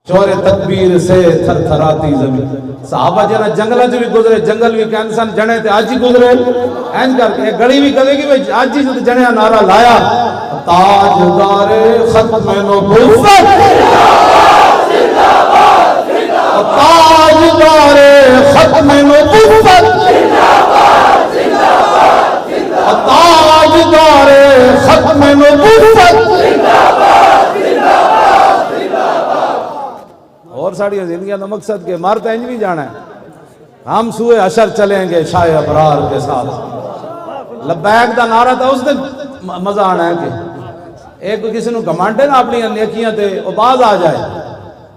شور تکبیر سے تھر تھراتی زمین. صحابہ جنا جنگل بھی گزرے, جنگل بھی کہ انسان جنے تے آج ہی گزرے این کر کے گڑی بھی کہے کہ آج ہی جنے نعرہ لایا تاجدار ختم نبوت تاجدار ختم نبوت تاجدار ختم نبوت. اور ساڑی زندگیاں کا مقصد کہ مارتا انج بھی جانا ہے, ہم سوئے حشر چلیں گے شاہ ابرار کے ساتھ. لبیک دا نعرہ تھا اس دن مزہ آنا ہے کہ ایک کسی نے گھمانڈے نا اپنی نیکیاں تے وہ باز آ جائے.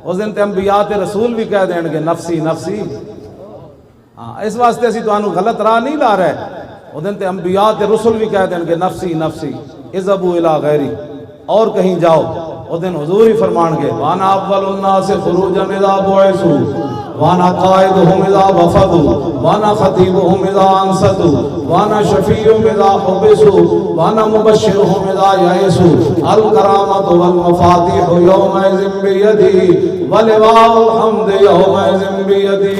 اس دن تے انبیاء تے رسول بھی کہہ دیں گے نفسی نفسی. اس واسطے اسی تو انہوں غلط راہ نہیں لا رہے. اس دن تے انبیاء تے رسول بھی کہہ دیں گے نفسی نفسی اذهبوا الى غیری, اور کہیں جاؤ. اس دن حضور ہی فرمان گے وانا اول الناس خروجا اذا بعثوا وانا قائدهم اذا وفدوا وانا خطیبهم اذا انصتوا وانا شفیعهم اذا حبسوا وانا مبشرهم اذا یئسوا الکرامۃ والمفاتیح یومئذ بیدی ولواء الحمد یومئذ بیدی.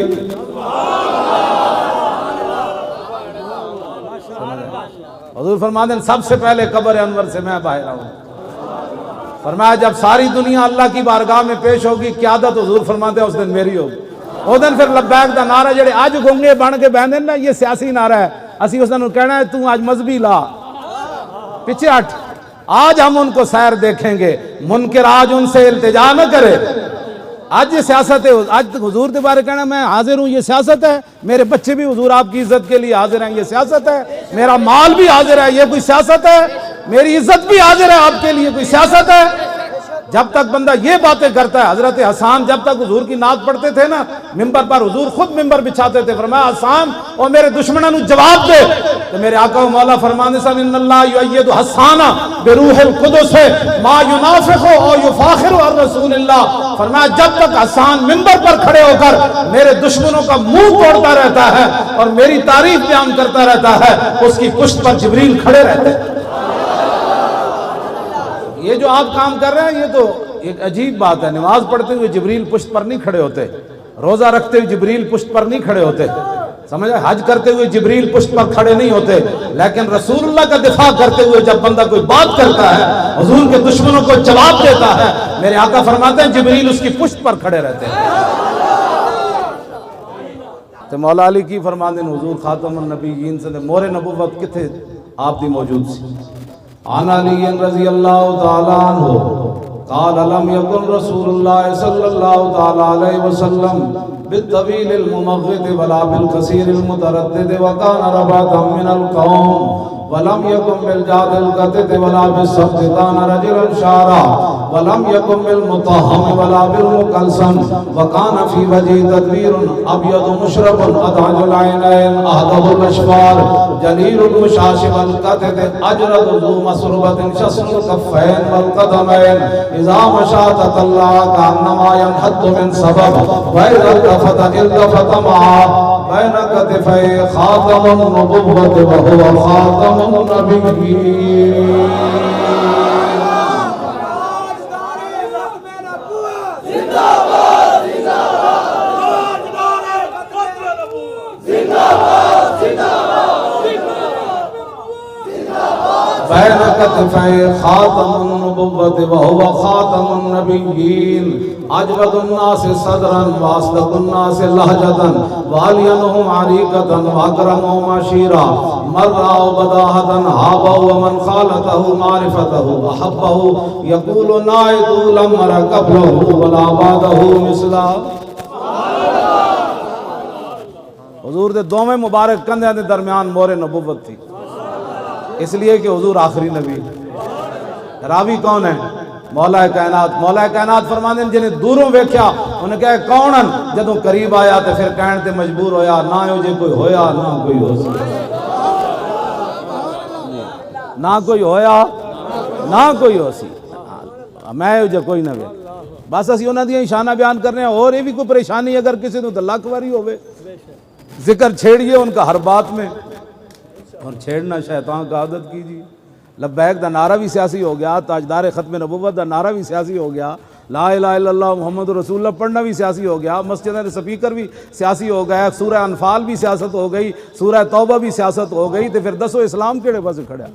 حضور فرماتے ہیں سب سے پہلے قبر انور سے میں باہر آؤں. فرمایا جب ساری دنیا اللہ کی بارگاہ میں پیش ہوگی قیادت حضور فرماتے ہیں اس دن میری ہوگی. اس دن پھر لبیک دا نعرہ جڑے آج گونگے بن کے بہن نا یہ سیاسی نعرہ ہے, اسی اس دن کہنا ہے تو آج مذہبی لا پیچھے ہٹ. آج ہم ان کو سیر دیکھیں گے, منکر آج ان سے التجا نہ کرے. آج یہ سیاست ہے, آج حضور کے بارے کہنا میں حاضر ہوں یہ سیاست ہے, میرے بچے بھی حضور آپ کی عزت کے لیے حاضر ہیں یہ سیاست ہے, میرا مال بھی حاضر ہے یہ کوئی سیاست ہے, میری عزت بھی حاضر ہے آپ کے لیے کوئی سیاست ہے. جب تک بندہ یہ باتیں کرتا ہے, حضرت حسان جب تک حضور کی نعت پڑھتے تھے نا ممبر پر, حضور خود ممبر بچھاتے تھے, فرمایا حسان اور میرے دشمنوں نے جواب دے. تو میرے آقا و مولا فرمانے سے ان اللہ یؤید حسان بروح القدس ما ینافق او یفاخر عن رسول اللہ. فرمایا جب تک حسان ممبر پر کھڑے ہو کر میرے دشمنوں کا منہ توڑتا رہتا ہے اور میری تعریف بیان کرتا رہتا ہے, اس کی پشت پر جبریل کھڑے رہتے ہیں. یہ جو آپ کام کر رہے ہیں یہ تو ایک عجیب بات ہے. نماز پڑھتے ہوئے جبریل پشت پر نہیں کھڑے ہوتے, روزہ رکھتے ہوئے جبریل پشت پر نہیں کھڑے ہوتے, سمجھا, حج کرتے ہوئے جبریل پشت پر کھڑے نہیں ہوتے. لیکن رسول اللہ کا دفاع کرتے ہوئے جب بندہ کوئی بات کرتا ہے, حضور کے دشمنوں کو جواب دیتا ہے, میرے آقا فرماتے ہیں جبریل اس کی پشت پر کھڑے رہتے ہیں. تو مولا علی کی فرماندے حضور خاتم النبیین سے مور نبوت کتھے آپ دی موجود سی. عن علی رضی اللہ تعالی عنہ قال لم يكن رسول الله صلی اللہ تعالی علیہ وسلم بالطویل الممغط ولا بالقصیر المتردد وكان رباطا من القوم ولم يكن بالجاد القتد ولا بالسبت كان رجلا شارا ولم يكن بالمطهم ولا بالمقلسم وكان في وجهه تدبير ابيض مشرب ادعج العينين اهده الاشفار جليل المشاشب القتد اجرد ذو مسربة شسن الكفين والقدمين اذا مشى تطلع كانما ينحط من سبب واذا التفت معه بين كتفي خاتم النبوة وهو خاتم النبيين. بين كتفي خاتم النبوة وهو خاتم النبيين. اجود الناس صدرا واصدق الناس لهجة والينهم عريقة واكرمهم عشيرا مرا بداهة هابا ومن خالته معرفته احبه يقول نائد لم مر قبله ولا بعده مثلا. حضور دے دوویں مبارک کندھیاں دے درمیان مور نبوت تھی, اس لیے کہ حضور آخری نبی. راوی کون ہے؟ مولا کائنات. مولا کائنات فرماندے ہیں جنہیں دوروں ویکھیا انہیں کہا کون ہیں, جدوں قریب آیا تے پھر کہن تے مجبور ہویا نہ ہو جے کوئی ہویا نہ کوئی ہو سی, نہ کوئی ہویا نہ کوئی ہو سی, میں ہو جے کوئی نہ وے. بس اسی انہاں دیاں شاناں بیان کرنے ہیں. اور یہ بھی کوئی پریشانی اگر کسی تو لاکھ واری ہوئے ذکر چھیڑیے ان کا ہر بات میں, اور چھیڑنا شیطان کا عادت کیجیے. لبیک دا نعرہ بھی سیاسی ہو گیا, تاجدار ختم نبوت دا نعرہ بھی سیاسی ہو گیا, لا الہ الا اللہ محمد رسول اللہ پڑھنا بھی سیاسی ہو گیا، مسجد میں سپیکر بھی سیاسی ہو گیا، سورہ انفال بھی سیاست ہو گئی، سورہ توبہ بھی سیاست ہو گئی، تو پھر دسو اسلام کیڑے پاسے کھڑا؟